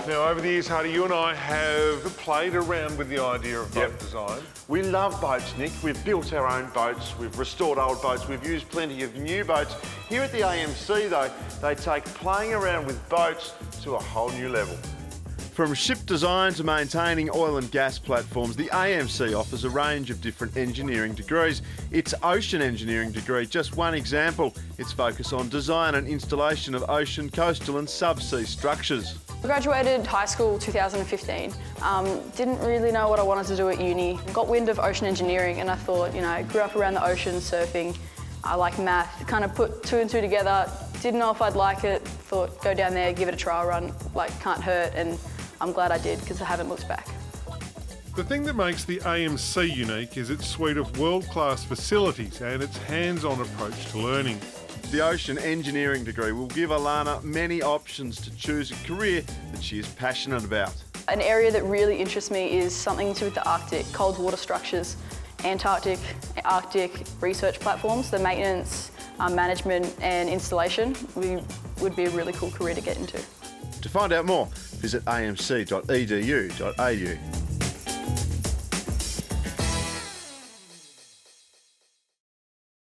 Now, over the years, Hardy, you and I have played around with the idea of boat design. We love boats, Nick. We've built our own boats, we've restored old boats, we've used plenty of new boats. Here at the AMC, though, they take playing around with boats to a whole new level. From ship design to maintaining oil and gas platforms, the AMC offers a range of different engineering degrees. Its ocean engineering degree, just one example. Its focus on design and installation of ocean, coastal and subsea structures. I graduated high school 2015. Didn't really know what I wanted to do at uni. Got wind of ocean engineering and I thought, you know, I grew up around the ocean, surfing. I like math, kind of put two and two together. Didn't know if I'd like it. Thought, go down there, give it a trial run, like can't hurt, and I'm glad I did because I haven't looked back. The thing that makes the AMC unique is its suite of world-class facilities and its hands-on approach to learning. The ocean engineering degree will give Alana many options to choose a career that she is passionate about. An area that really interests me is something to do with the Arctic, cold water structures, Antarctic, Arctic research platforms. The maintenance, management and installation would be a really cool career to get into. To find out more, visit amc.edu.au.